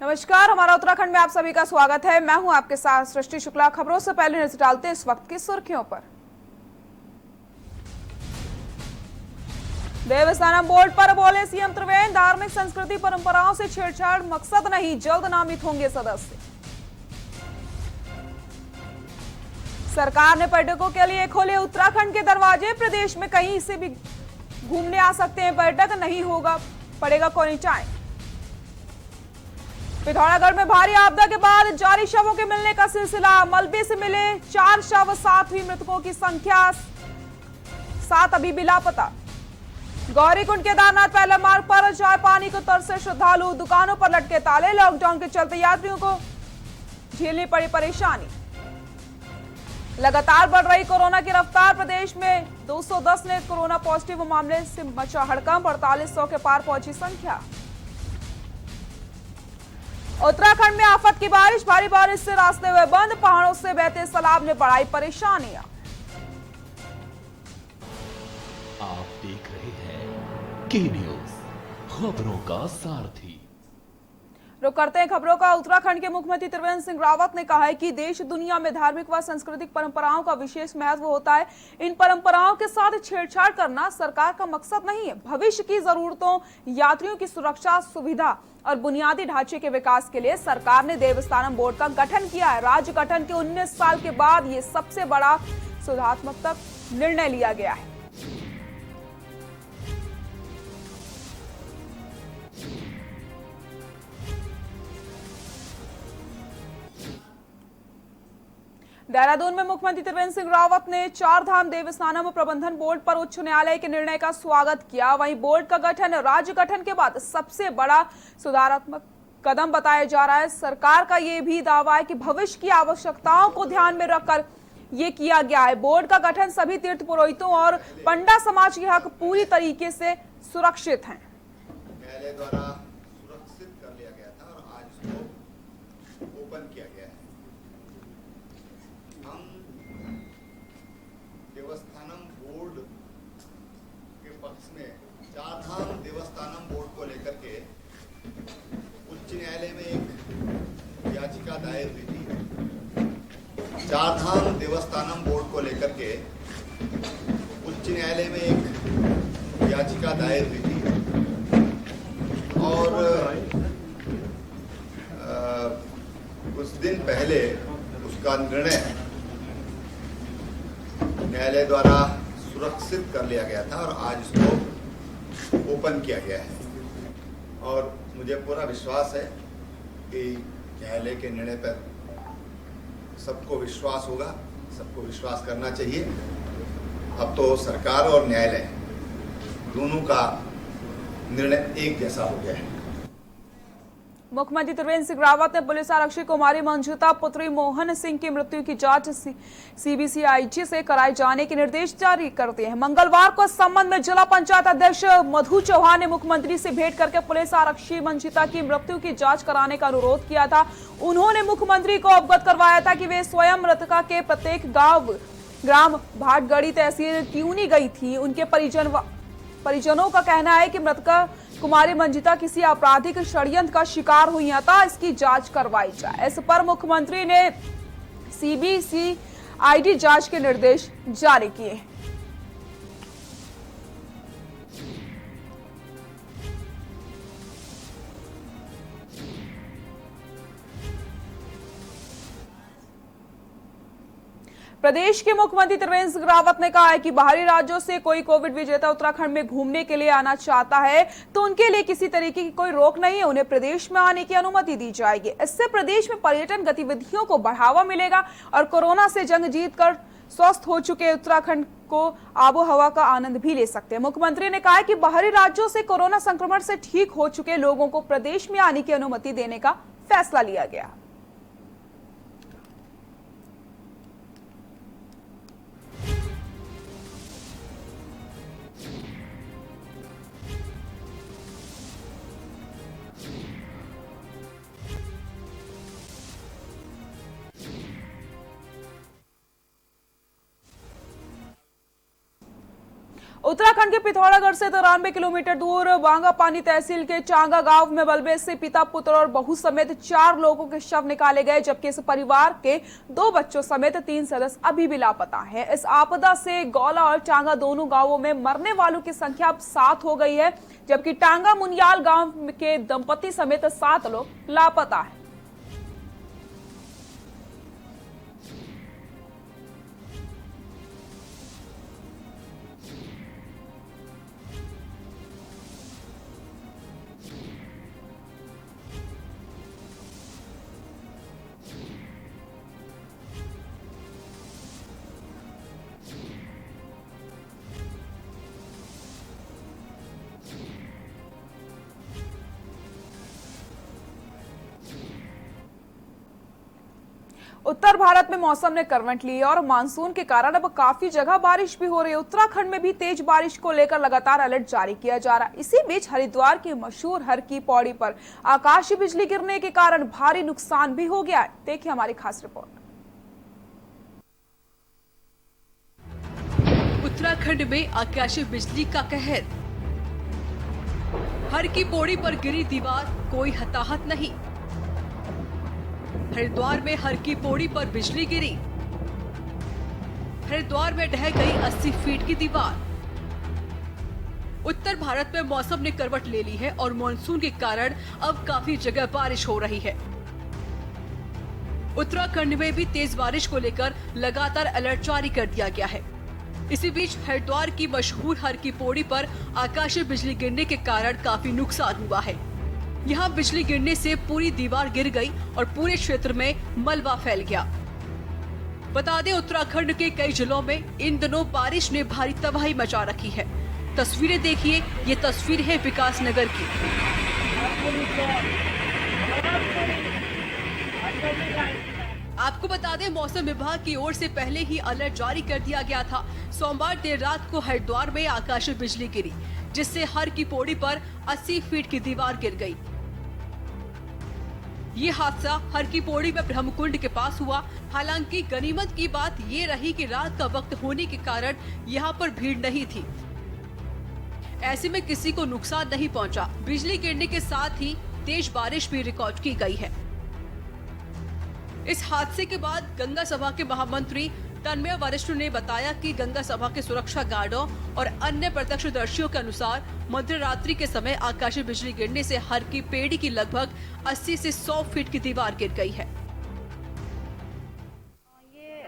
नमस्कार, हमारा उत्तराखंड में आप सभी का स्वागत है। मैं हूं आपके साथ सृष्टि शुक्ला। खबरों से पहले नजर डालते हैं इस वक्त की सुर्खियों पर। देवस्थानम बोर्ड पर बोले सीएम त्रिवेंद्र, धार्मिक संस्कृति परंपराओं से छेड़छाड़ मकसद नहीं, जल्द नामित होंगे सदस्य। सरकार ने पर्यटकों के लिए खोले उत्तराखंड के दरवाजे, प्रदेश में कहीं से भी घूमने आ सकते हैं पर्यटक, नहीं होगा पड़ेगा क्वारंटाइन। पिथौरागढ़ में भारी आपदा के बाद जारी शवों के मिलने का सिलसिला, मलबे से मिले 4 शव, 7 हुई मृतकों की संख्या, 7 अभी भी लापता। गौरीकुंड केदारनाथ पहले मार्ग पर चाय पानी को तरसे श्रद्धालु, दुकानों पर लटके ताले, लॉकडाउन के चलते यात्रियों को झेलनी पड़ी परेशानी। लगातार बढ़ रही कोरोना की रफ्तार, प्रदेश में 210 ने कोरोना पॉजिटिव मामले से मचा हड़कंप, 4800 के पार पहुंची संख्या। उत्तराखंड में आफत की बारिश, भारी बारिश से रास्ते हुए बंद, पहाड़ों से बहते सैलाब ने बढ़ाई परेशानियां। आप देख रहे हैं के न्यूज, खबरों का सारथी। रुक करते हैं खबरों का। उत्तराखंड के मुख्यमंत्री त्रिवेंद्र सिंह रावत ने कहा है कि देश दुनिया में धार्मिक व सांस्कृतिक परंपराओं का विशेष महत्व होता है। इन परंपराओं के साथ छेड़छाड़ करना सरकार का मकसद नहीं है। भविष्य की जरूरतों, यात्रियों की सुरक्षा, सुविधा और बुनियादी ढांचे के विकास के लिए सरकार ने देवस्थानम बोर्ड का गठन किया है। राज्य गठन के 19 साल के बाद ये सबसे बड़ा सुधारात्मक निर्णय लिया गया है। देहरादून में मुख्यमंत्री त्रिवेंद्र सिंह रावत ने 4 धाम देवस्थानम प्रबंधन बोर्ड पर उच्च न्यायालय के निर्णय का स्वागत किया। वहीं बोर्ड का गठन राज्य गठन के बाद सबसे बड़ा सुधारात्मक कदम बताया जा रहा है। सरकार का यह भी दावा है कि भविष्य की आवश्यकताओं को ध्यान में रखकर ये किया गया है। बोर्ड का गठन सभी तीर्थ पुरोहितों और पंडा समाज के हक पूरी तरीके से सुरक्षित हैं। न्यायालय द्वारा सुरक्षित कर लिया गया था और आज इसको ओपन किया गया है। हम देवस्थानम बोर्ड के पक्ष में 4 धाम देवस्थानम बोर्ड को लेकर के उच्च न्यायालय में एक याचिका दायर हुई थी। 4 धाम देवस्थानम बोर्ड को लेकर के उच्च न्यायालय में एक याचिका दायर हुई थी और कुछ दिन पहले उसका निर्णय न्यायालय द्वारा सुरक्षित कर लिया गया था और आज इसको ओपन किया गया है। और मुझे पूरा विश्वास है कि न्यायालय के निर्णय पर सबको विश्वास होगा, सबको विश्वास करना चाहिए। अब तो सरकार और न्यायालय दोनों का निर्णय एक जैसा हो गया है। मुख्यमंत्री त्रिवेंद्र सिंह रावत ने पुलिस आरक्षी कुमारी मंजुता पुत्री मोहन सिंह की मृत्यु की जांच सीबीसीआईजी से कराए जाने के निर्देश जारी कर दिए हैं। मंगलवार को इस संबंध में जिला पंचायत अध्यक्ष मधु चौहान ने मुख्यमंत्री से भेंट करके पुलिस आरक्षी मंजुता की मृत्यु की जांच कराने का अनुरोध किया था। उन्होंने मुख्यमंत्री को अवगत करवाया था कि वे स्वयं मृतका के प्रत्येक गाँव ग्राम भाटगढ़ी तहसील ट्यूनी गई थी। उनके परिजनों का कहना है कि मृतका कुमारी मंजिता किसी आपराधिक षड्यंत्र का शिकार हुई है, अतः इसकी जांच करवाई जाए। इस पर मुख्यमंत्री ने सीबीसीआईडी जांच के निर्देश जारी किए। प्रदेश के मुख्यमंत्री त्रिवेंद्र सिंह रावत ने कहा है कि बाहरी राज्यों से कोई कोविड विजेता उत्तराखंड में घूमने के लिए आना चाहता है तो उनके लिए किसी तरीके की कोई रोक नहीं है, उन्हें प्रदेश में आने की अनुमति दी जाएगी। इससे प्रदेश में पर्यटन गतिविधियों को बढ़ावा मिलेगा और कोरोना से जंग जीतकर स्वस्थ हो चुके उत्तराखंड को आबो हवा का आनंद भी ले सकते हैं। मुख्यमंत्री ने कहा कि बाहरी राज्यों से कोरोना संक्रमण से ठीक हो चुके लोगों को प्रदेश में आने की अनुमति देने का फैसला लिया गया। उत्तराखंड के पिथौरागढ़ से 93 किलोमीटर दूर बांगापानी तहसील के चांगा गांव में बलबे से पिता, पुत्र और बहू समेत 4 लोगों के शव निकाले गए, जबकि इस परिवार के 2 बच्चों समेत 3 सदस्य अभी भी लापता हैं। इस आपदा से गौला और चांगा दोनों गांवों में मरने वालों की संख्या अब 7 हो गई है, जबकि टांगा मुनियाल गांव के दंपति समेत 7 लोग लापता हैं। उत्तर भारत में मौसम ने करवट ली है और मानसून के कारण अब काफी जगह बारिश भी हो रही है। उत्तराखंड में भी तेज बारिश को लेकर लगातार अलर्ट जारी किया जा रहा है। इसी बीच हरिद्वार की मशहूर हर की पौड़ी पर आकाशीय बिजली गिरने के कारण भारी नुकसान भी हो गया है। देखिए हमारी खास रिपोर्ट। उत्तराखंड में आकाशीय बिजली का कहर। हर की पौड़ी पर गिरी दीवार, कोई हताहत नहीं। हरिद्वार में हर की पौड़ी पर बिजली गिरी। हरिद्वार में ढह गई 80 फीट की दीवार। उत्तर भारत में मौसम ने करवट ले ली है और मानसून के कारण अब काफी जगह बारिश हो रही है। उत्तराखंड में भी तेज बारिश को लेकर लगातार अलर्ट जारी कर दिया गया है। इसी बीच हरिद्वार की मशहूर हर की पौड़ी पर आकाशीय बिजली गिरने के कारण काफी नुकसान हुआ है। यहाँ बिजली गिरने से पूरी दीवार गिर गई और पूरे क्षेत्र में मलबा फैल गया। बता दें, उत्तराखंड के कई जिलों में इन दिनों बारिश ने भारी तबाही मचा रखी है। तस्वीरें देखिए, ये तस्वीर है विकास नगर की। आपको बता दें, मौसम विभाग की ओर से पहले ही अलर्ट जारी कर दिया गया था। सोमवार देर रात को हरिद्वार में आकाशीय बिजली गिरी, जिससे हर की पौड़ी पर 80 फीट की दीवार गिर गई। ये हादसा हर की पौड़ी में ब्रह्मकुंड के पास हुआ। हालांकि गनीमत की बात ये रही कि रात का वक्त होने के कारण यहाँ पर भीड़ नहीं थी। ऐसे में किसी को नुकसान नहीं पहुँचा। बिजली गिरने के साथ ही तेज बारिश भी रिकॉर्ड की गई है। इस हादसे के बाद गंगा सभा के महामंत्री तन्मय वरिष्ठ ने बताया कि गंगा सभा के सुरक्षा गार्डों और अन्य प्रत्यक्षदर्शियों के अनुसार मध्य रात्रि के समय आकाशीय बिजली गिरने से हर की पेड़ी की लगभग 80 से 100 फीट की दीवार गिर गई है। ये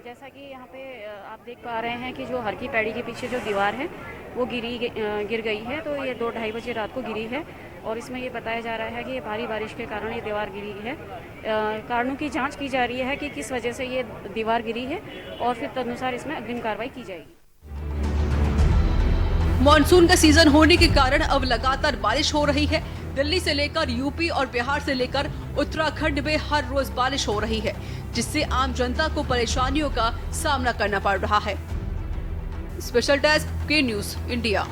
जैसा कि यहाँ पे आप देख पा रहे हैं कि जो हर की पेड़ी के पीछे जो दीवार है वो गिर गई है। तो ये 2-2:30 बजे रात को गिरी है और इसमें ये बताया जा रहा है कि ये भारी बारिश के कारण ये दीवार गिरी है। कारणों की जांच की जा रही है कि किस वजह से ये दीवार गिरी है और फिर तदनुसार इसमें अग्रिम कार्रवाई की जाएगी। मॉनसून का सीजन होने के कारण अब लगातार बारिश हो रही है। दिल्ली से लेकर यूपी और बिहार से लेकर उत्तराखंड में हर रोज बारिश हो रही है, जिससे आम जनता को परेशानियों का सामना करना पड़ रहा है। स्पेशल डेस्क के न्यूज इंडिया।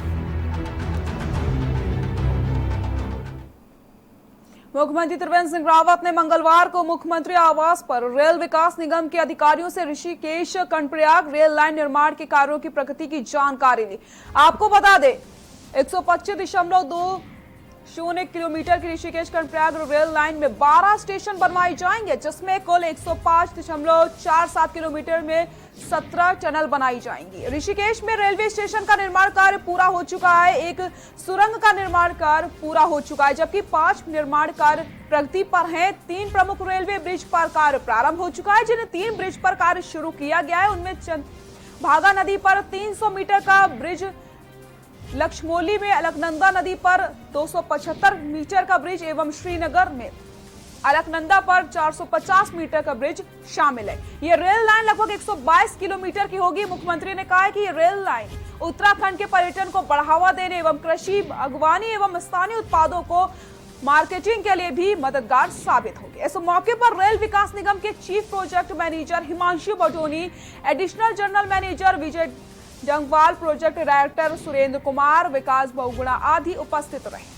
मुख्यमंत्री त्रिवेंद्र सिंह रावत ने मंगलवार को मुख्यमंत्री आवास पर रेल विकास निगम के अधिकारियों से ऋषिकेश कर्णप्रयाग रेल लाइन निर्माण के कार्यों की प्रगति की जानकारी ली। आपको बता दें, 125.20 किलोमीटर की ऋषिकेश कर्णप्रयाग रेल लाइन में 12 स्टेशन बनवाए जाएंगे, जिसमें कुल 105.47 किलोमीटर में 17 टनल बनाई जाएंगी। ऋषिकेश में रेलवे स्टेशन का निर्माण कार्य पूरा हो चुका है। एक सुरंग का निर्माण कार्य पूरा हो चुका है, जबकि 5 निर्माण कार्य प्रगति पर हैं। 3 प्रमुख रेलवे ब्रिज पर कार्य प्रारंभ हो चुका है। जिन 3 ब्रिज पर कार्य शुरू किया गया है उनमें भागा नदी पर 300 मीटर का ब्रिज, लक्ष्मौली में अलकनंदा नदी पर 275 मीटर का ब्रिज एवं श्रीनगर में अलकनंदा पर 450 मीटर का ब्रिज शामिल है। ये रेल लाइन लगभग 122 किलोमीटर की होगी। मुख्यमंत्री ने कहा है कि ये रेल लाइन उत्तराखंड के पर्यटन को बढ़ावा देने एवं कृषि, बागवानी एवं स्थानीय उत्पादों को मार्केटिंग के लिए भी मददगार साबित होगी। इस मौके पर रेल विकास निगम के chief project manager Himanshu Batoni, additional general manager Vijay Jangwal, project director Surendra Kumar, Vikas Bahuguna आदि उपस्थित रहे।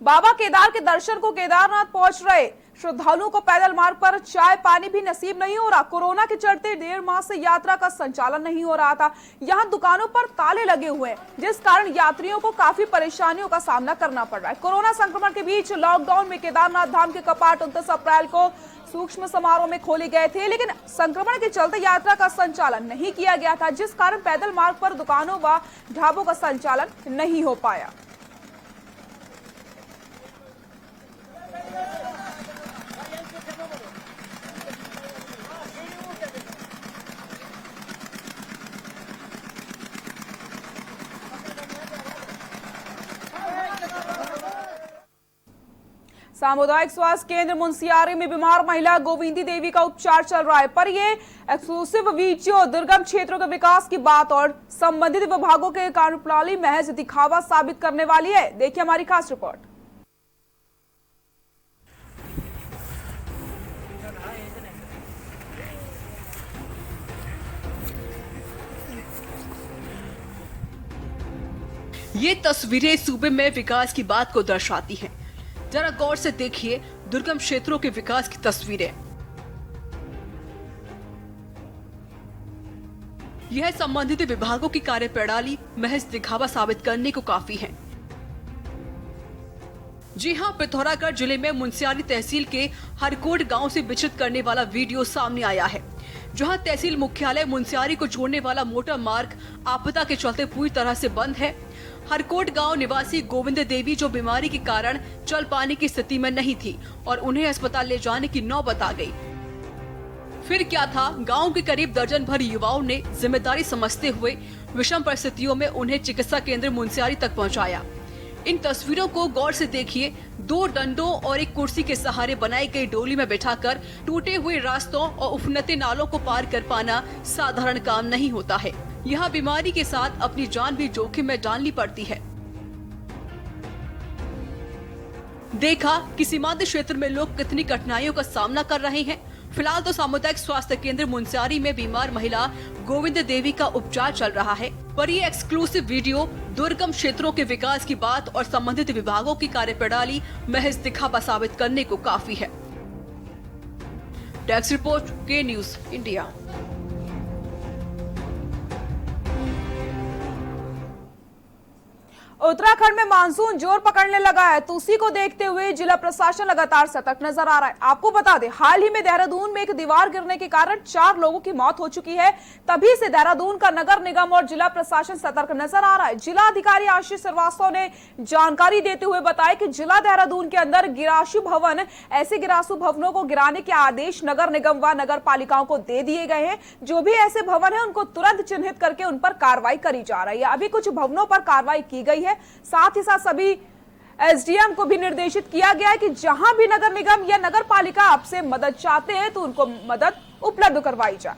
बाबा केदार के दर्शन को केदारनाथ पहुंच रहे श्रद्धालुओं को पैदल मार्ग पर चाय पानी भी नसीब नहीं हो रहा। कोरोना के चलते 1.5 माह से यात्रा का संचालन नहीं हो रहा था। यहां दुकानों पर ताले लगे हुए हैं, जिस कारण यात्रियों को काफी परेशानियों का सामना करना पड़ रहा है। कोरोना संक्रमण के बीच लॉकडाउन में केदारनाथ धाम के कपाट 29 अप्रैल को सूक्ष्म समारोह में खोले गए थे, लेकिन संक्रमण के चलते यात्रा का संचालन नहीं किया गया था, जिस कारण पैदल मार्ग पर दुकानों व ढाबों का संचालन नहीं हो पाया। सामुदायिक स्वास्थ्य केंद्र मुंसियारी में बीमार महिला गोविंदी देवी का उपचार चल रहा है, पर ये एक्सक्लूसिव वीडियो दुर्गम क्षेत्रों के विकास की बात और संबंधित विभागों के कार्यप्रणाली महज दिखावा साबित करने वाली है। देखिए हमारी खास रिपोर्ट। ये तस्वीरें सूबे में विकास की बात को दर्शाती हैं। जरा गौर से देखिए दुर्गम क्षेत्रों के विकास की तस्वीरें। यह संबंधित विभागों की कार्यप्रणाली महज दिखावा साबित करने को काफी है। जी हां, पिथौरागढ़ जिले में मुंसियारी तहसील के हरकोट गांव से विचलित करने वाला वीडियो सामने आया है, जहां तहसील मुख्यालय मुंसियारी को जोड़ने वाला मोटर मार्ग आपदा के चलते पूरी तरह से बंद है। हरकोट गांव निवासी गोविंद देवी जो बीमारी के कारण चल पाने की स्थिति में नहीं थी और उन्हें अस्पताल ले जाने की नौबत आ गई। फिर क्या था, गांव के करीब दर्जन भर युवाओं ने जिम्मेदारी समझते हुए विषम परिस्थितियों में उन्हें चिकित्सा केंद्र मुंसियारी तक पहुंचाया। इन तस्वीरों को गौर से देखिए। 2 डंडों और एक कुर्सी के सहारे बनाई गई डोली में बिठाकर टूटे हुए रास्तों और उफनते नालों को पार कर पाना साधारण काम नहीं होता है। यहाँ बीमारी के साथ अपनी जान भी जोखिम में डालनी पड़ती है। देखा कि सीमांत क्षेत्र में लोग कितनी कठिनाइयों का सामना कर रहे हैं। फिलहाल तो सामुदायिक स्वास्थ्य केंद्र मुंसियारी में बीमार महिला गोविंद देवी का उपचार चल रहा है, पर ये एक्सक्लूसिव वीडियो दुर्गम क्षेत्रों के विकास की बात और संबंधित विभागों की कार्यप्रणाली महज दिखावा साबित करने को काफी है। डेस्क रिपोर्ट के न्यूज इंडिया। उत्तराखंड में मानसून जोर पकड़ने लगा है, तो उसी को देखते हुए जिला प्रशासन लगातार सतर्क नजर आ रहा है। आपको बता दें, हाल ही में देहरादून में एक दीवार गिरने के कारण 4 लोगों की मौत हो चुकी है। तभी से देहरादून का नगर निगम और जिला प्रशासन सतर्क नजर आ रहा है। जिला अधिकारी आशीष श्रीवास्तव ने जानकारी देते हुए बताया कि जिला देहरादून के अंदर गिराशु भवन, ऐसे गिराशु भवनों को गिराने के आदेश नगर निगम व नगर पालिकाओं को दे दिए गए हैं। जो भी ऐसे भवन है उनको तुरंत चिन्हित करके उन पर कार्रवाई करी जा रही है। अभी कुछ भवनों पर कार्रवाई की गई है। साथ ही साथ सभी एसडीएम को भी निर्देशित किया गया है कि जहां भी नगर निगम या नगर पालिका आपसे मदद चाहते हैं तो उनको मदद उपलब्ध करवाई जाए।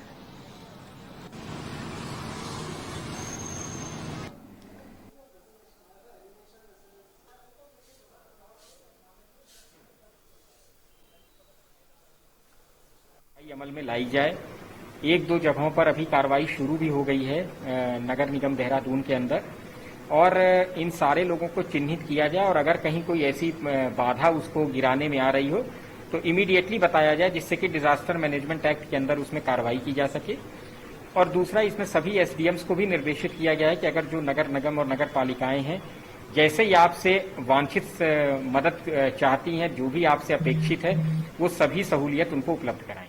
अमल में लाई जाए। 1-2 जगहों पर अभी कार्रवाई शुरू भी हो गई है नगर निगम देहरादून के अंदर, और इन सारे लोगों को चिन्हित किया जाए और अगर कहीं कोई ऐसी बाधा उसको गिराने में आ रही हो तो इमीडिएटली बताया जाए, जिससे कि डिजास्टर मैनेजमेंट एक्ट के अंदर उसमें कार्रवाई की जा सके। और दूसरा, इसमें सभी एसडीएम्स को भी निर्देशित किया गया है कि अगर जो नगर निगम और नगर पालिकाएं हैं जैसे ही आपसे वांछित मदद चाहती हैं, जो भी आपसे अपेक्षित है, वो सभी सहूलियत उनको उपलब्ध कराएं।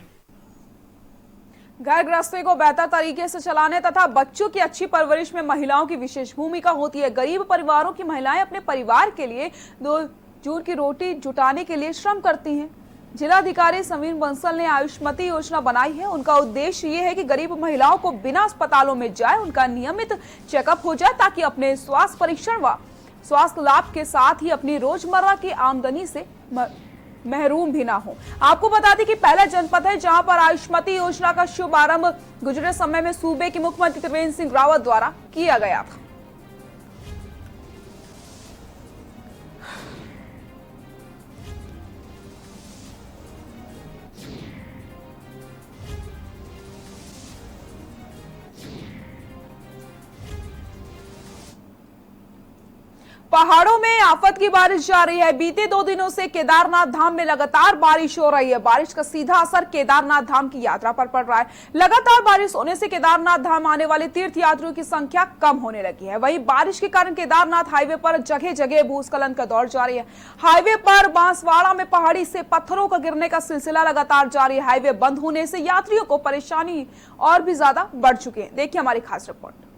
घर गृहस्थी को बेहतर तरीके से चलाने तथा बच्चों की अच्छी परवरिश में महिलाओं की विशेष भूमिका होती है। गरीब परिवारों की महिलाएं अपने परिवार के लिए 2 जून की रोटी जुटाने के लिए श्रम करती हैं। जिलाधिकारी समीर बंसल ने आयुष्मती योजना बनाई है। उनका उद्देश्य ये है कि गरीब महिलाओं को बिना अस्पतालों में जाए उनका नियमित चेकअप हो जाए, ताकि अपने स्वास्थ्य परीक्षण व स्वास्थ्य लाभ के साथ ही अपनी रोजमर्रा की आमदनी से महरूम भी ना हो। आपको बता दें कि पहला जनपद है जहां पर आयुष्मती योजना का शुभारंभ गुजरे समय में सूबे के मुख्यमंत्री त्रिवेंद्र सिंह रावत द्वारा किया गया था। पहाड़ों में आफत की बारिश जारी है। बीते 2 दिनों से केदारनाथ धाम में लगातार बारिश हो रही है। बारिश का सीधा असर केदारनाथ धाम की यात्रा पर पड़ रहा है। लगातार बारिश होने से केदारनाथ धाम आने वाले तीर्थ यात्रियों की संख्या कम होने लगी है। वहीं बारिश के कारण केदारनाथ हाईवे पर जगह जगह भूस्खलन का दौर जारी है। हाईवे पर बांसवाड़ा में पहाड़ी से पत्थरों का गिरने का सिलसिला लगातार जारी है। हाईवे बंद होने से यात्रियों को परेशानी और भी ज्यादा बढ़ चुकी है। देखिए हमारी खास रिपोर्ट।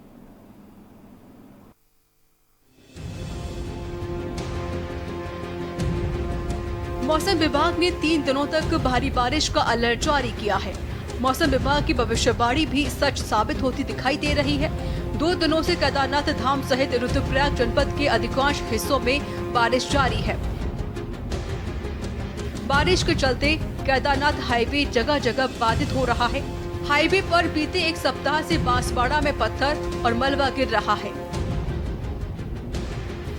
मौसम विभाग ने 3 दिनों तक भारी बारिश का अलर्ट जारी किया है। मौसम विभाग की भविष्यवाणी भी सच साबित होती दिखाई दे रही है। 2 दिनों से केदारनाथ धाम सहित रुद्रप्रयाग जनपद के अधिकांश हिस्सों में बारिश जारी है। बारिश के चलते केदारनाथ हाईवे जगह जगह बाधित हो रहा है। हाईवे पर बीते 1 सप्ताह से बांसवाड़ा में पत्थर और मलबा गिर रहा है।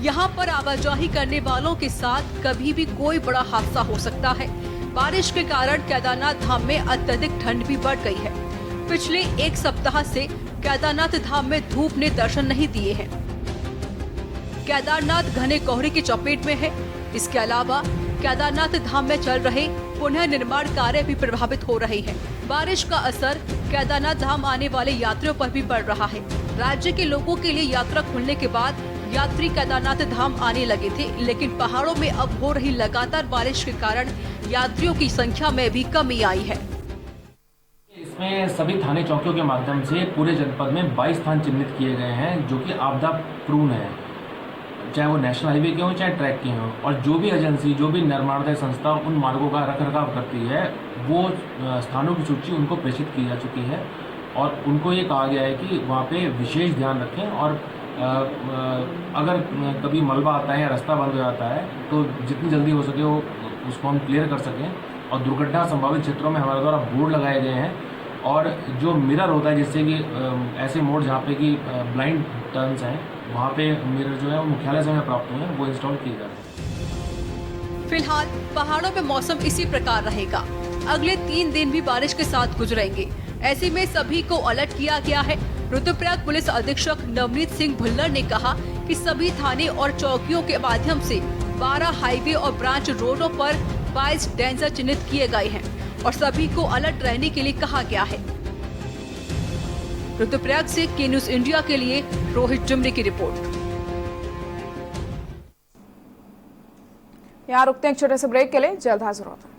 यहाँ पर आवाजाही करने वालों के साथ कभी भी कोई बड़ा हादसा हो सकता है। बारिश के कारण केदारनाथ धाम में अत्यधिक ठंड भी बढ़ गई है। पिछले 1 सप्ताह से केदारनाथ धाम में धूप ने दर्शन नहीं दिए हैं। केदारनाथ घने कोहरे की चपेट में है। इसके अलावा केदारनाथ धाम में चल रहे पुनः निर्माण कार्य भी प्रभावित हो रहे हैं। बारिश का असर केदारनाथ धाम आने वाले यात्रियों पर भी पड़ रहा है। राज्य के लोगों के लिए यात्रा खुलने के बाद यात्री केदारनाथ धाम आने लगे थे, लेकिन पहाड़ों में अब हो रही लगातार बारिश के कारण यात्रियों की संख्या में भी कमी आई है। इसमें सभी थाने चौकियों के माध्यम से पूरे जनपद में 22 स्थान चिन्हित किए गए हैं जो कि आपदा प्रून है, चाहे वो नेशनल हाईवे के हों चाहे ट्रैक के हों। और जो भी एजेंसी, जो भी निर्माणदायी संस्था उन मार्गों का रखरखाव करती है, वो स्थानों की सूची उनको प्रेषित की जा चुकी है और उनको ये कहा गया है कि वहाँ पे विशेष ध्यान रखें और अगर कभी मलबा आता है या रास्ता बंद हो जाता है तो जितनी जल्दी हो सके वो उसको हम क्लियर कर सकें। और दुर्घटना संभावित क्षेत्रों में हमारे द्वारा बोर्ड लगाए गए हैं और जो मिरर होता है, जिससे कि ऐसे मोड़ जहाँ पे कि ब्लाइंड टर्न्स हैं, वहाँ पे मिरर जो है वो मुख्यालय से हमें प्राप्त हुए हैं, वो इंस्टॉल किए जा रहे हैं। फिलहाल पहाड़ों में मौसम इसी प्रकार रहेगा। अगले 3 दिन भी बारिश के साथ गुजरेंगे। ऐसे में सभी को अलर्ट किया गया है। रुद्रप्रयाग पुलिस अधीक्षक नवनीत सिंह भुल्लर ने कहा कि सभी थाने और चौकियों के माध्यम से 12 हाईवे और ब्रांच रोडों पर 22 डेंजर चिन्हित किए गए हैं और सभी को अलर्ट रहने के लिए कहा गया है। रुद्रप्रयाग से के न्यूज इंडिया के लिए रोहित जुमरी की रिपोर्ट। यहाँ रुकते हैं एक छोटे से ब्रेक के लिए, जल्द हाजिर होते हैं।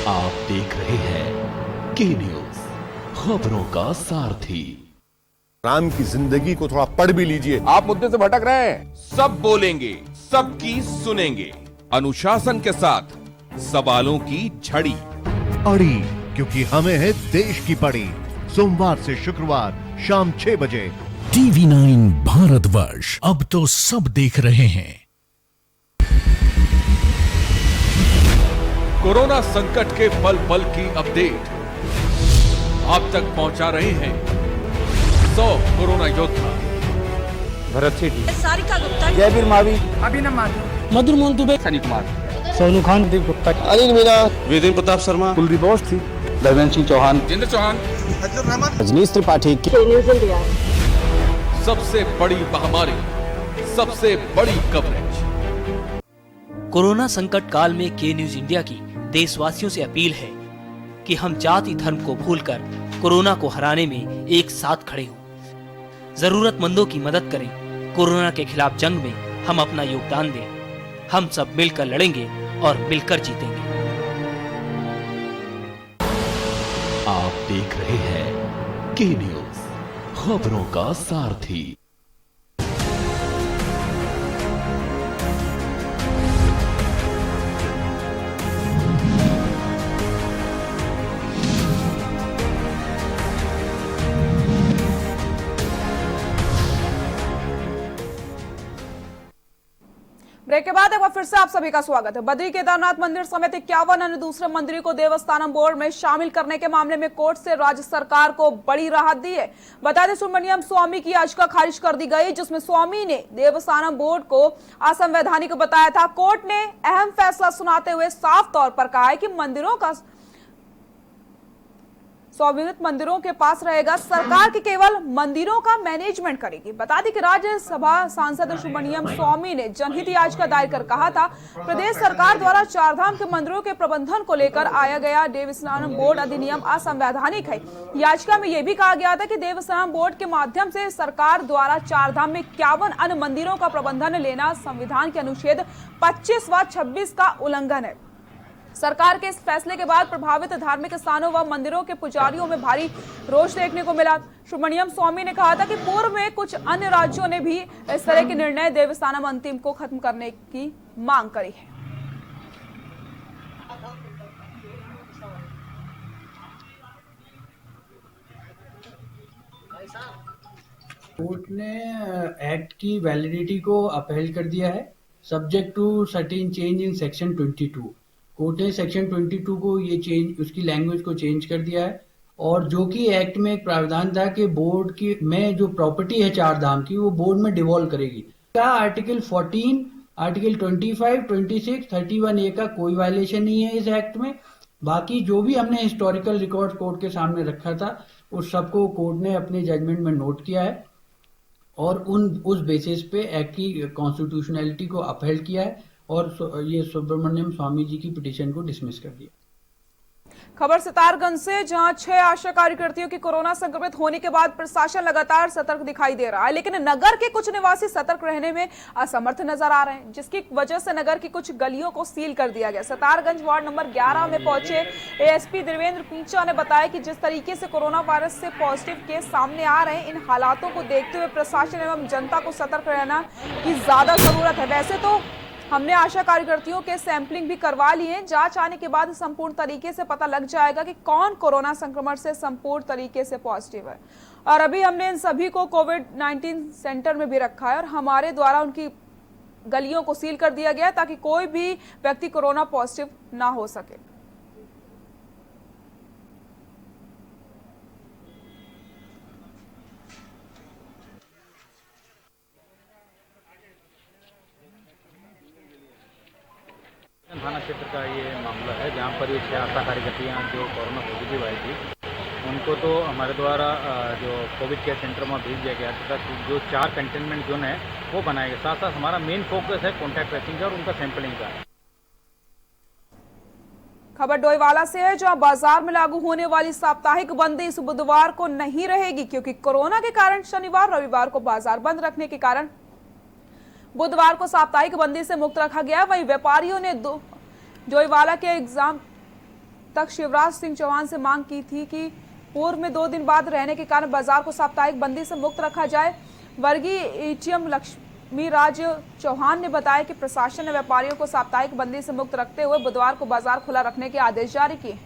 आप देख रहे हैं के न्यूज, खबरों का सारथी। राम की जिंदगी को थोड़ा पढ़ भी लीजिए। आप मुद्दे से भटक रहे हैं। सब बोलेंगे, सबकी सुनेंगे, अनुशासन के साथ सवालों की झड़ी अड़ी, क्योंकि हमें है देश की पड़ी। सोमवार से शुक्रवार शाम 6 बजे TV9 भारतवर्ष, अब तो सब देख रहे हैं। कोरोना संकट के पल पल की अपडेट आप तक पहुंचा रहे हैं 100 कोरोना योद्धा। भरत सेठी, सारिका गुप्ता, जयवीर मावी, अभिनव मावी, मधुर मोहन दुबे, सनी कुमार, सोनू खान, दीप गुप्ता, अनिल मीना, वेदेंद्र प्रताप शर्मा, कुलदीप अवस्थी, धर्मेंद्र सिंह चौहान, जिंद्र चौहान, रजनीश त्रिपाठी। सबसे बड़ी महामारी, सबसे बड़ी कवरेज। कोरोना संकट काल में के न्यूज इंडिया की देशवासियों से अपील है कि हम जाति धर्म को भूलकर कोरोना को हराने में एक साथ खड़े हों। जरूरतमंदों की मदद करें। कोरोना के खिलाफ जंग में हम अपना योगदान दें। हम सब मिलकर लड़ेंगे और मिलकर जीतेंगे। आप देख रहे हैं के न्यूज, खबरों का सारथी। ब्रेक ब्रेक के बाद एक बार फिर से आप सभी का स्वागत है। बद्री केदारनाथ मंदिर समेत 51 अन्य दूसरे मंदिरों को देवस्थानम बोर्ड में शामिल करने के मामले में कोर्ट से राज्य सरकार को बड़ी राहत दी है। बता दें, सुब्रमण्यम स्वामी की याचिका खारिज कर दी गई, जिसमें स्वामी ने देवस्थानम बोर्ड को असंवैधानिक बताया था। कोर्ट ने अहम फैसला सुनाते हुए साफ तौर पर कहा है कि मंदिरों का स्वामित्व मंदिरों के पास रहेगा, सरकार की केवल मंदिरों का मैनेजमेंट करेगी। बता दें कि राज्यसभा सांसद सुब्रमण्यम स्वामी ने जनहित याचिका दायर कर कहा था, प्रदेश सरकार द्वारा चारधाम के मंदिरों के प्रबंधन को लेकर आया गया देवस्थानम बोर्ड अधिनियम असंवैधानिक है। याचिका में यह भी कहा गया था कि देवस्थानम बोर्ड के माध्यम से सरकार द्वारा चारधाम में 51 अन्य मंदिरों का प्रबंधन लेना संविधान के अनुच्छेद 25 व 26 का उल्लंघन है। सरकार के इस फैसले के बाद प्रभावित धार्मिक स्थानों व मंदिरों के पुजारियों में भारी रोष देखने को मिला। सुब्रमण्यम स्वामी ने कहा था कि पूर्व में कुछ अन्य राज्यों ने भी इस तरह के निर्णय देवस्थानम अंतिम को खत्म करने की मांग करी है। कोर्ट ने एक्ट की वैलिडिटी को अपहेल कर दिया है, subject to certain change in section 22। Court ने सेक्शन 22 को ये चेंज, उसकी लैंग्वेज को चेंज कर दिया है, और जो कि एक्ट में एक प्रावधान था कि बोर्ड की में जो प्रॉपर्टी है चार धाम की वो बोर्ड में डिवॉल्व करेगी। का आर्टिकल 14, आर्टिकल 25, 26, 31A का कोई वायलेशन नहीं है इस एक्ट में। बाकी जो भी हमने हिस्टोरिकल रिकॉर्ड कोर्ट के सामने रखा था उस सबको कोर्ट ने अपने जजमेंट में नोट किया है और उस बेसिस पे एक्ट की कॉन्स्टिट्यूशनैलिटी को अपहेल्ड किया है और ये सुब्रमण्यम स्वामी जी की पिटीशन को डिसमिस कर दिया। खबर सितारगंज से, जहां 6 आशा कार्यकर्तियों की कोरोना संक्रमित होने के बाद प्रशासन लगातार सतर्क दिखाई दे रहा है, लेकिन नगर के कुछ निवासी सतर्क रहने में असमर्थ नजर आ रहे हैं, जिसकी वजह से नगर की कुछ गलियों को सील कर दिया गया। सितारगंज वार्ड नंबर 11 में पहुंचे एएसपी देवेंद्र पींचा ने बताया कि जिस तरीके से कोरोना वायरस से पॉजिटिव केस सामने आ रहे हैं, इन हालातों को देखते हुए प्रशासन एवं जनता को सतर्क रहना की ज्यादा जरूरत है। वैसे तो हमने आशा कार्यकर्तियों के सैंपलिंग भी करवा लिए हैं। जांच आने के बाद संपूर्ण तरीके से पता लग जाएगा कि कौन कोरोना संक्रमण से संपूर्ण तरीके से पॉजिटिव है। और अभी हमने इन सभी को कोविड-19 सेंटर में भी रखा है और हमारे द्वारा उनकी गलियों को सील कर दिया गया है ताकि कोई भी व्यक्ति कोरोना पॉजिटिव ना हो सके। थाना क्षेत्र का ये मामला है जहाँ पर ये 6 आशा कार्यकर्तियाँ जो कोरोना पॉजिटिव आई थी उनको तो हमारे द्वारा जो कोविड केयर सेंटर में भेज दिया गया तथा जो 4 कंटेनमेंट जोन है वो बनाए गए। साथ साथ हमारा मेन फोकस है कॉन्टैक्ट ट्रेसिंग का और उनका सैंपलिंग का। खबर डोईवाला से है, जहां बाजार में लागू होने वाली साप्ताहिक बंदी इस बुधवार को नहीं रहेगी, क्योंकि कोरोना के कारण शनिवार रविवार को बाजार बंद रखने के कारण बुधवार को साप्ताहिक बंदी से मुक्त रखा गया। वहीं व्यापारियों ने डोईवाला के एग्जाम तक शिवराज सिंह चौहान से मांग की थी कि पूर्व में 2 दिन बाद रहने के कारण बाजार को साप्ताहिक बंदी से मुक्त रखा जाए। वर्गीय एटीएम लक्ष्मीराज चौहान ने बताया कि प्रशासन ने व्यापारियों को साप्ताहिक बंदी से मुक्त रखते हुए बुधवार को बाजार खुला रखने के आदेश जारी किए।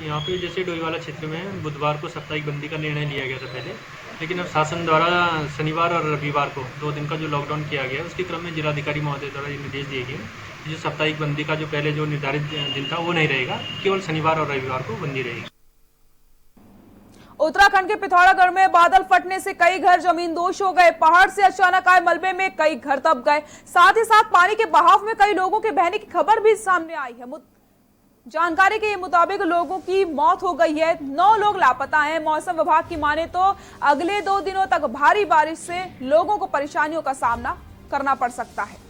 यहाँ पे जैसे डोईवाला क्षेत्र में बुधवार को साप्ताहिक बंदी का निर्णय लिया गया था पहले, लेकिन अब शासन द्वारा शनिवार और रविवार को 2 दिन का जो लॉकडाउन किया गया उसके क्रम में जिलाधिकारी महोदय द्वारा ये निर्देश दिए गए जो साप्ताहिक बंदी का जो पहले जो निर्धारित दिन था वो नहीं रहेगा, केवल शनिवार और रविवार को बंदी रहेगी। उत्तराखंड के पिथौरागढ़ में बादल फटने से कई घर जमींदोज हो गए। पहाड़ से अचानक आए मलबे में कई घर दब गए, साथ ही साथ पानी के बहाव में कई लोगों के बहने की खबर भी सामने आई है। जानकारी के मुताबिक लोगों की मौत हो गई है, 9 लोग लापता हैं। मौसम विभाग की माने तो अगले 2 दिनों तक भारी बारिश से लोगों को परेशानियों का सामना करना पड़ सकता है।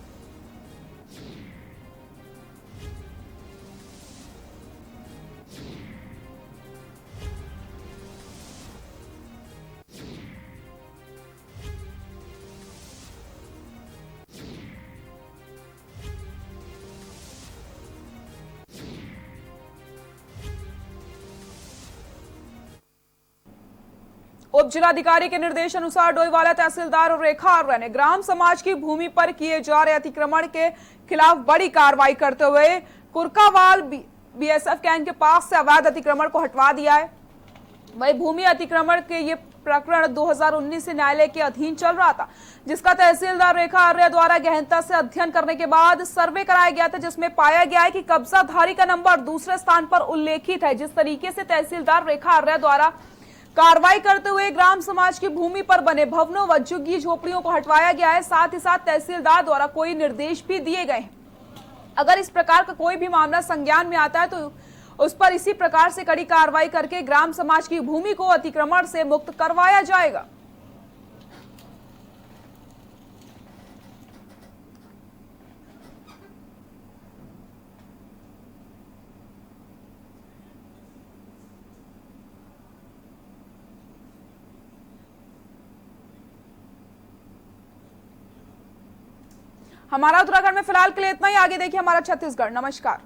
उप जिलाधिकारी के निर्देश अनुसार डोईवाला तहसीलदार और रेखा आर्या ने ग्राम समाज की भूमि पर किए जा रहे अतिक्रमण के खिलाफ बड़ी कार्रवाई करते हुए कुरकावाल बीएसएफ कैंप के पास से अवैध अतिक्रमण को हटवा दिया है। वही भूमि अतिक्रमण के ये प्रकरण 2019 से न्यायालय के अधीन चल रहा था, जिसका तहसीलदार रेखा आर्य द्वारा गहनता से अध्ययन करने के बाद सर्वे कराया गया था, जिसमें पाया गया है कि कब्जाधारी का नंबर दूसरे स्थान पर उल्लेखित है। जिस तरीके से तहसीलदार रेखा आर्य द्वारा कार्रवाई करते हुए ग्राम समाज की भूमि पर बने भवनों व झुग्गी झोपड़ियों को हटवाया गया है, साथ ही साथ तहसीलदार द्वारा कोई निर्देश भी दिए गए हैं। अगर इस प्रकार का कोई भी मामला संज्ञान में आता है तो उस पर इसी प्रकार से कड़ी कार्रवाई करके ग्राम समाज की भूमि को अतिक्रमण से मुक्त करवाया जाएगा। हमारा उत्तराखंड में फिलहाल के लिए इतना ही। आगे देखिए हमारा छत्तीसगढ़। नमस्कार।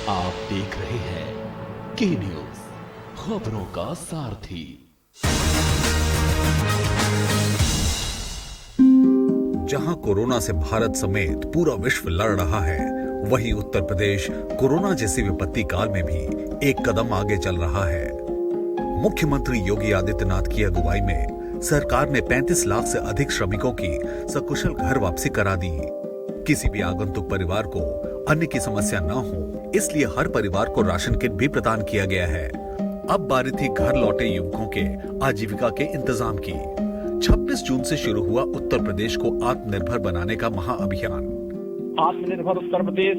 आप देख रहे हैं के न्यूज, खबरों का सारथी। जहां कोरोना से भारत समेत पूरा विश्व लड़ रहा है, वहीं उत्तर प्रदेश कोरोना जैसी विपत्ति काल में भी एक कदम आगे चल रहा है। मुख्यमंत्री योगी आदित्यनाथ की अगुवाई में सरकार ने 35 लाख से अधिक श्रमिकों की सकुशल घर वापसी करा दी। किसी भी आगंतुक परिवार को अन्न की समस्या न हो, इसलिए हर परिवार को राशन किट भी प्रदान किया गया है। अब बारी थी घर लौटे युवकों के आजीविका के इंतजाम की। 26 जून से शुरू हुआ उत्तर प्रदेश को आत्मनिर्भर बनाने का महाअभियान। आत्मनिर्भर उत्तर प्रदेश,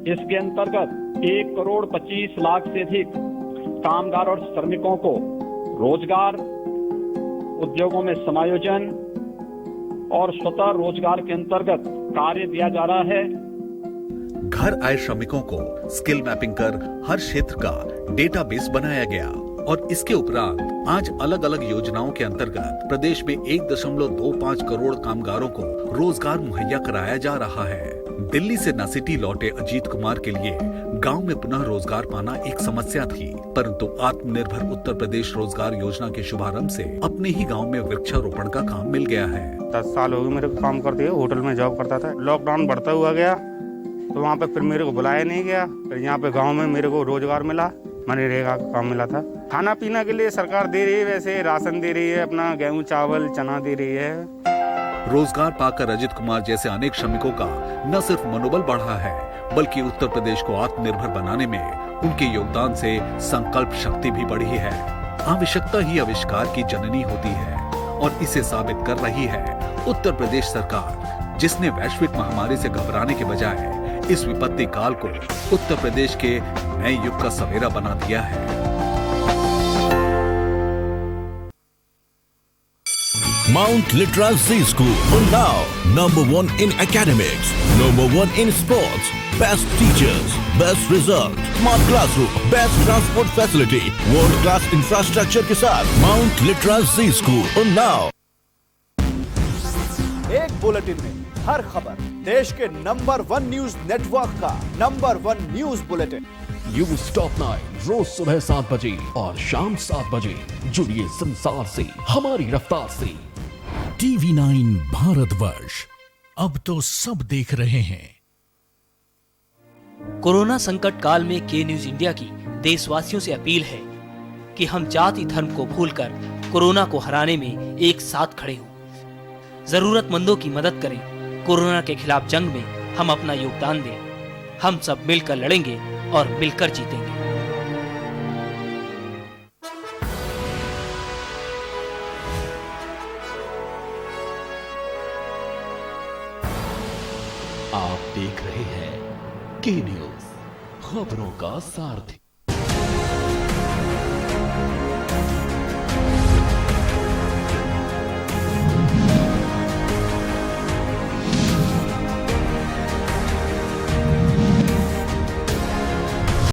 इसके अंतर्गत 1,25 लाख से अधिक कामगार और श्रमिकों को रोजगार, उद्योगों में समायोजन और स्वतः रोजगार के अंतर्गत कार्य दिया जा रहा है। घर आए श्रमिकों को स्किल मैपिंग कर हर क्षेत्र का डेटाबेस बनाया गया और इसके उपरांत आज अलग अलग योजनाओं के अंतर्गत प्रदेश में 1.25 करोड़ कामगारों को रोजगार मुहैया कराया जा रहा है। दिल्ली से नासिटी लौटे अजीत कुमार के लिए गांव में पुनः रोजगार पाना एक समस्या थी, परंतु आत्मनिर्भर उत्तर प्रदेश रोजगार योजना के शुभारंभ से अपने ही गांव में वृक्षारोपण का काम मिल गया है। 10 साल हो गए मेरे को काम करते हुए, होटल में जॉब करता था। लॉकडाउन बढ़ता हुआ गया तो वहाँ पे फिर मेरे को बुलाया नहीं गया, फिर यहाँ पे गांव में मेरे को रोजगार मिला, मनरेगा का काम मिला था। खाना पीना के लिए सरकार दे रही है, वैसे राशन दे रही है, अपना गेहूं चावल चना दे रही है। रोजगार पाकर अजित कुमार जैसे अनेक श्रमिकों का न सिर्फ मनोबल बढ़ा है, बल्कि उत्तर प्रदेश को आत्मनिर्भर बनाने में उनके योगदान से संकल्प शक्ति भी बढ़ी है। आवश्यकता ही आविष्कार की जननी होती है और इसे साबित कर रही है उत्तर प्रदेश सरकार, जिसने वैश्विक महामारी से घबराने के बजाय इस विपत्ति काल को उत्तर प्रदेश के नए युग का सवेरा बना दिया है। Mount Litra Z School, Unnao, number 1 in academics, number 1 in sports, best teachers, best result, smart classroom, best transport facility, world class infrastructure के साथ Mount Litra Z School, Unnao। एक बुलेटिन में हर खबर, देश के नंबर 1 न्यूज नेटवर्क का number 1 news bulletin. News top 9 रोज सुबह 7 बजे और शाम 7 बजे। जुड़िए संसार से हमारी रफ्तार से। TV9 भारतवर्ष, अब तो सब देख रहे हैं। कोरोना संकट काल में के न्यूज इंडिया की देशवासियों से अपील है कि हम जाति धर्म को भूलकर कोरोना को हराने में एक साथ खड़े हों। जरूरतमंदों की मदद करें। कोरोना के खिलाफ जंग में हम अपना योगदान दें। हम सब मिलकर लड़ेंगे और मिलकर जीतेंगे। आप देख रहे हैं के न्यूज, खबरों का सारथी।